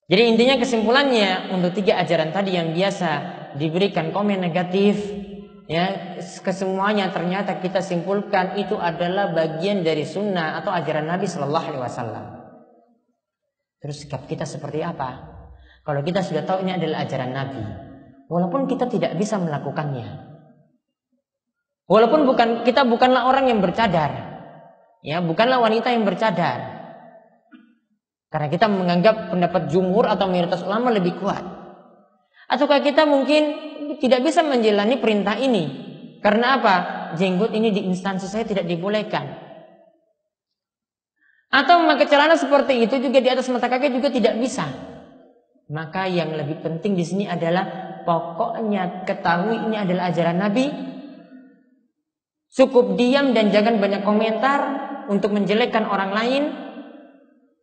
Jadi intinya kesimpulannya untuk 3 ajaran tadi yang biasa diberikan komen negatif, ya, kesemuanya ternyata kita simpulkan itu adalah bagian dari sunnah atau ajaran Nabi Shallallahu Alaihi Wasallam. Terus sikap kita seperti apa? Kalau kita sudah tahu ini adalah ajaran Nabi, walaupun kita tidak bisa melakukannya, walaupun kita bukanlah orang yang bercadar, ya, bukanlah wanita yang bercadar, karena kita menganggap pendapat jumhur atau mayoritas ulama lebih kuat. Ataukah kita mungkin tidak bisa menjalani perintah ini? Karena apa? Jenggot ini di instansi saya tidak dibolehkan. Atau memakai celana seperti itu juga di atas mata kaki juga tidak bisa. Maka yang lebih penting di sini adalah pokoknya ketahui ini adalah ajaran Nabi. Cukup diam dan jangan banyak komentar untuk menjelekkan orang lain.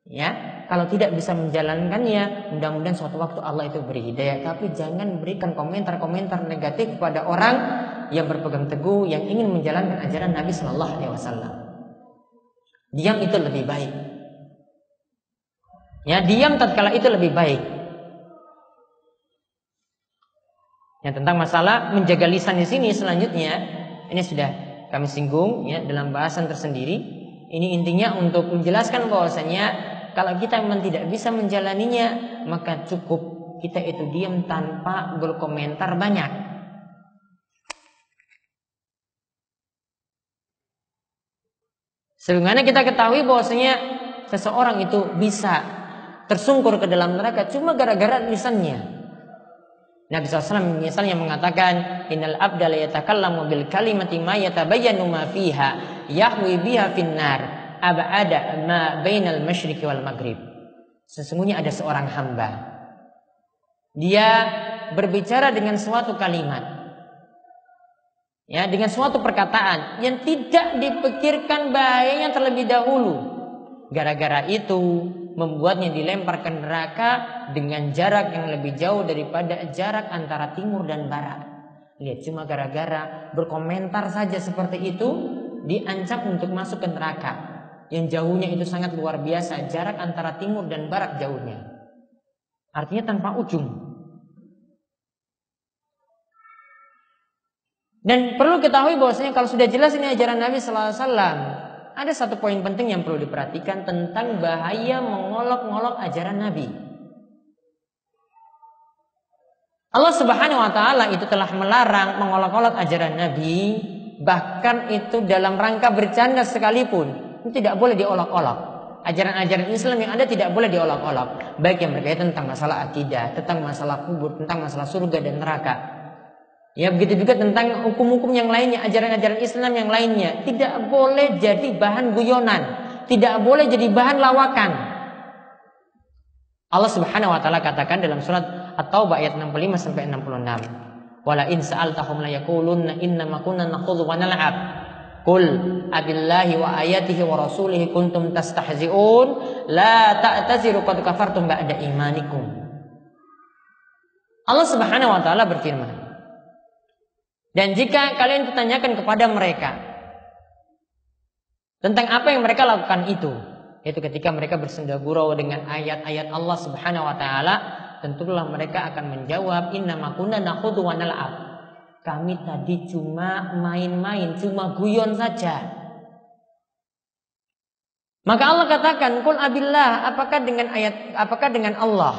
Ya. Kalau tidak bisa menjalankannya, mudah-mudahan suatu waktu Allah itu beri hidayah. Tapi jangan berikan komentar-komentar negatif kepada orang yang berpegang teguh, yang ingin menjalankan ajaran Nabi Sallallahu Alaihi Wasallam. Diam itu lebih baik. Ya, diam tatkala itu lebih baik. Ya, tentang masalah menjaga lisan di sini selanjutnya, ini sudah kami singgung ya dalam bahasan tersendiri. Ini intinya untuk menjelaskan bahwasanya kalau kita memang tidak bisa menjalaninya, maka cukup kita itu diam tanpa berkomentar banyak. Sebagaimana kita ketahui bahwasanya seseorang itu bisa tersungkur ke dalam neraka cuma gara-gara lisannya. Nabi SAW misalnya mengatakan, Innal abda la yatakallamu bil kalimati ma yatabayyanu ma fiha yahwi biha finnar ab'ada ma bainal masyriqi wal maghrib. Sesungguhnya ada seorang hamba, dia berbicara dengan suatu kalimat, ya, dengan suatu perkataan yang tidak dipikirkan bahayanya terlebih dahulu. Gara-gara itu membuatnya dilempar ke neraka dengan jarak yang lebih jauh daripada jarak antara timur dan barat. Lihat, cuma gara-gara berkomentar saja seperti itu diancam untuk masuk ke neraka. Yang jauhnya itu sangat luar biasa, jarak antara timur dan barat jauhnya. Artinya tanpa ujung. Dan perlu ketahui bahwasanya kalau sudah jelas ini ajaran Nabi Sallallahu Alaihi Wasallam, ada satu poin penting yang perlu diperhatikan tentang bahaya mengolok-ngolok ajaran Nabi. Allah Subhanahu Wa Taala itu telah melarang mengolok-olok ajaran Nabi, bahkan itu dalam rangka bercanda sekalipun. Itu tidak boleh diolok-olok. Ajaran-ajaran Islam yang ada tidak boleh diolok-olok. Baik yang berkaitan tentang masalah akidah, tentang masalah kubur, tentang masalah surga dan neraka. Ya, begitu juga tentang hukum-hukum yang lainnya, ajaran-ajaran Islam yang lainnya. Tidak boleh jadi bahan guyonan. Tidak boleh jadi bahan lawakan. Allah Subhanahu Wa Taala katakan dalam surat At-Taubah ayat 65 sampai 66. Wala in sa'altahum la yaqulunna innama kunna nakhudhu wa nal'ab. Qul abillahi wa ayatihi wa rasulihi kuntum tastahzi'un la ta'taziru qad kafartum ba'da imanikum. Allah Subhanahu wa taala berfirman, dan jika kalian ditanyakan kepada mereka tentang apa yang mereka lakukan itu, yaitu ketika mereka bersenda gurau dengan ayat-ayat Allah Subhanahu wa taala, tentulah mereka akan menjawab, innama kunna nakhudhu wa nal'ab. Kami tadi cuma main-main, cuma guyon saja. Maka Allah katakan, Qul abillah, apakah dengan Allah?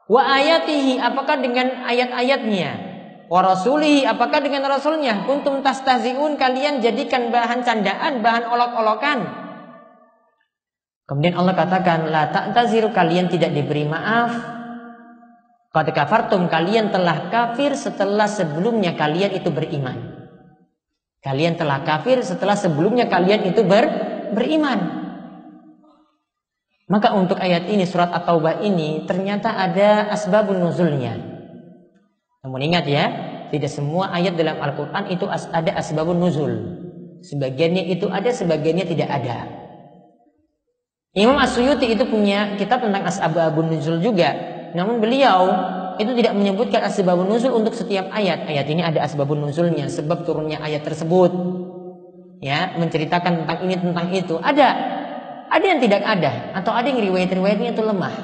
Wa ayatihi, apakah dengan ayat-ayatnya? Wa rasulihi, apakah dengan rasulnya? Kuntum tastahzi'un, kalian jadikan bahan candaan, bahan olok-olokan. Kemudian Allah katakan, la ta'taziru, kalian tidak diberi maaf. Qad kafartum, kalian telah kafir setelah sebelumnya kalian itu beriman. Kalian telah kafir setelah sebelumnya kalian itu beriman. Maka untuk ayat ini, surat At-Taubah ini ternyata ada asbabun nuzulnya. Namun ingat ya, tidak semua ayat dalam Al-Quran itu ada asbabun nuzul. Sebagiannya itu ada, sebagiannya tidak ada. Imam As-Suyuti itu punya kitab tentang asbabun nuzul juga. Namun beliau itu tidak menyebutkan asbabun nuzul untuk setiap ayat. Ayat ini ada asbabun nuzulnya, sebab turunnya ayat tersebut. Ya, menceritakan tentang ini, tentang itu. Ada yang tidak ada, atau ada yang riwayat-riwayatnya itu lemah.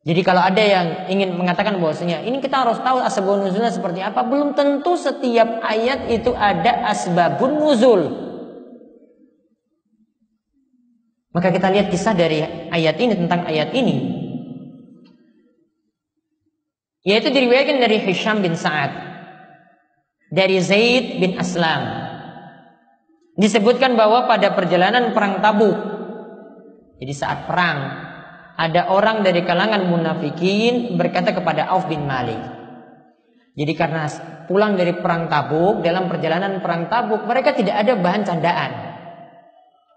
Jadi kalau ada yang ingin mengatakan bahwasanya ini kita harus tahu asbabun nuzulnya seperti apa, belum tentu setiap ayat itu ada asbabun nuzul. Maka kita lihat kisah dari ayat ini, tentang ayat ini, yaitu diriwayatkan dari Hisham bin Sa'ad dari Zaid bin Aslam. Disebutkan bahwa pada perjalanan perang Tabuk, jadi saat perang, ada orang dari kalangan munafikin berkata kepada Auf bin Malik. Jadi karena pulang dari perang Tabuk, dalam perjalanan perang Tabuk mereka tidak ada bahan candaan.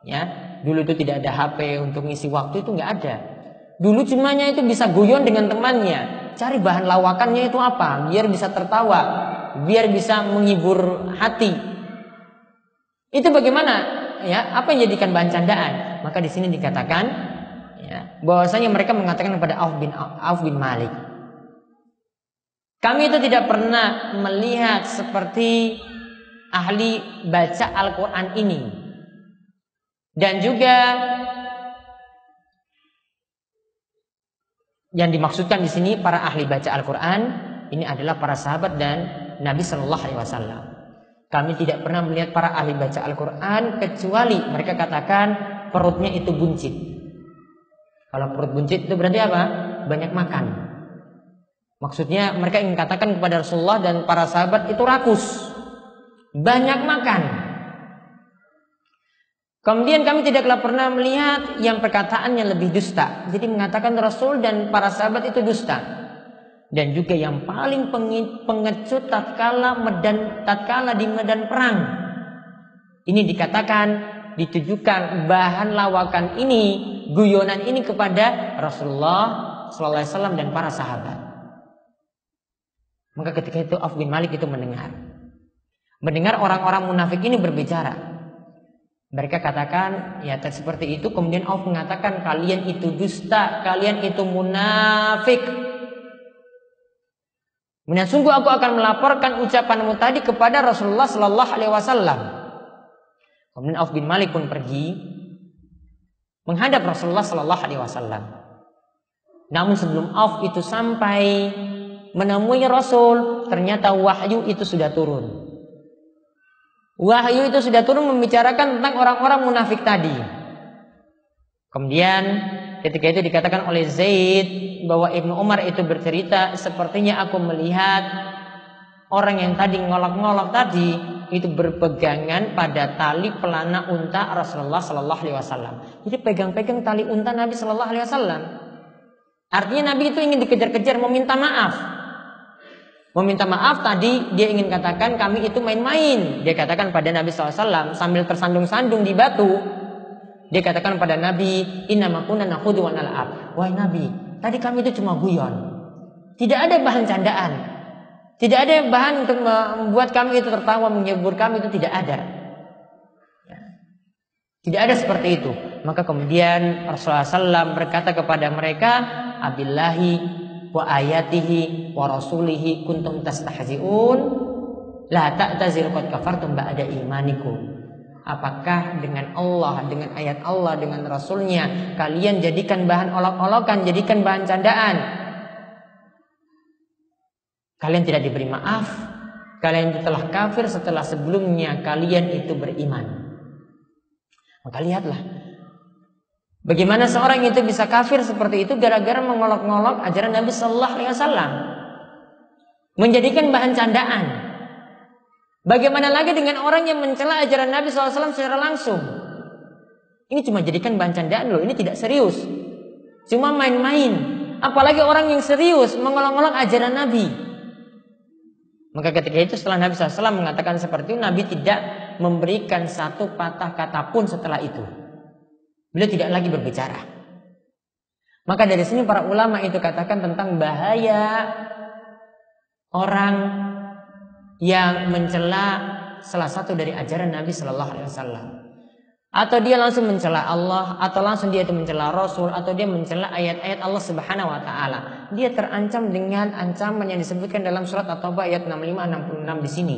Ya, dulu itu tidak ada HP untuk ngisi waktu, itu nggak ada. Dulu cumanya itu bisa guyon dengan temannya, cari bahan lawakannya itu apa, biar bisa tertawa, biar bisa menghibur hati. Itu bagaimana? Ya, apa yang dijadikan bahan candaan? Maka di sini dikatakan, ya, bahwasanya mereka mengatakan kepada Auf bin Malik, kami itu tidak pernah melihat seperti ahli baca Al-Quran ini. Dan juga yang dimaksudkan di sini para ahli baca Al-Quran ini adalah para sahabat dan Nabi Shallallahu Alaihi Wasallam. Kami tidak pernah melihat para ahli baca Al-Quran kecuali mereka katakan perutnya itu buncit. Kalau perut buncit itu berarti apa? Banyak makan. Maksudnya mereka ingin katakan kepada Rasulullah dan para sahabat itu rakus, banyak makan. Kemudian kami tidaklah pernah melihat yang perkataannya lebih dusta. Jadi mengatakan Rasul dan para sahabat itu dusta. Dan juga yang paling pengecut tatkala di medan perang. Ini dikatakan ditujukan bahan lawakan ini, guyonan ini kepada Rasulullah sallallahu alaihi wasallam dan para sahabat. Maka ketika itu Auf bin Malik itu mendengar orang-orang munafik ini berbicara. Mereka katakan ya seperti itu. Kemudian Auf mengatakan kalian itu dusta, kalian itu munafik. Kemudian sungguh aku akan melaporkan ucapanmu tadi kepada Rasulullah sallallahu alaihi wasallam. Kemudian Auf bin Malik pun pergi menghadap Rasulullah sallallahu alaihi wasallam. Namun sebelum Auf itu sampai menemui Rasul, ternyata wahyu itu sudah turun. Wahyu itu sudah turun membicarakan tentang orang-orang munafik tadi. Kemudian ketika itu dikatakan oleh Zaid bahwa Ibnu Umar itu bercerita, sepertinya aku melihat orang yang tadi ngolok-ngolok tadi itu berpegangan pada tali pelana unta Rasulullah sallallahu alaihi wasallam. Jadi pegang-pegang tali unta Nabi sallallahu alaihi wasallam. Artinya Nabi itu ingin dikejar-kejar, meminta maaf. Meminta maaf tadi dia ingin katakan kami itu main-main. Dia katakan pada Nabi sallallahu alaihi wasallam sambil tersandung-sandung di batu. Dia katakan pada Nabi, "Innama kunna nakhudu wa nal'ab." Wahai Nabi, tadi kami itu cuma guyon. Tidak ada bahan candaan. Tidak ada bahan untuk membuat kami itu tertawa, menghibur kami, itu tidak ada. Tidak ada seperti itu. Maka kemudian Rasulullah SAW berkata kepada mereka, "Abillahi wa ayatihi wa rasulihi kuntum tastahzi'un, la ta'tazir qad kafartum ba'da imanikum." Apakah dengan Allah, dengan ayat Allah, dengan Rasulnya kalian jadikan bahan olok-olokan, jadikan bahan candaan? Kalian tidak diberi maaf. Kalian telah kafir setelah sebelumnya kalian itu beriman. Maka lihatlah bagaimana seorang itu bisa kafir seperti itu gara-gara mengolok-ngolok ajaran Nabi Sallallahu Alaihi Wasallam, menjadikan bahan candaan. Bagaimana lagi dengan orang yang mencela ajaran Nabi SAW secara langsung? Ini cuma jadikan bahan candaan loh, ini tidak serius, cuma main-main. Apalagi orang yang serius mengolok-olok ajaran Nabi. Maka ketika itu setelah Nabi SAW mengatakan seperti itu, Nabi tidak memberikan satu patah kata pun setelah itu. Beliau tidak lagi berbicara. Maka dari sini para ulama itu katakan tentang bahaya orang yang mencela salah satu dari ajaran Nabi Sallallahu Alaihi Wasallam, atau dia langsung mencela Allah, atau langsung dia itu mencela Rasul, atau dia mencela ayat-ayat Allah Subhanahu Wa Taala. Dia terancam dengan ancaman yang disebutkan dalam surat At-Taubah ayat 65-66 di sini.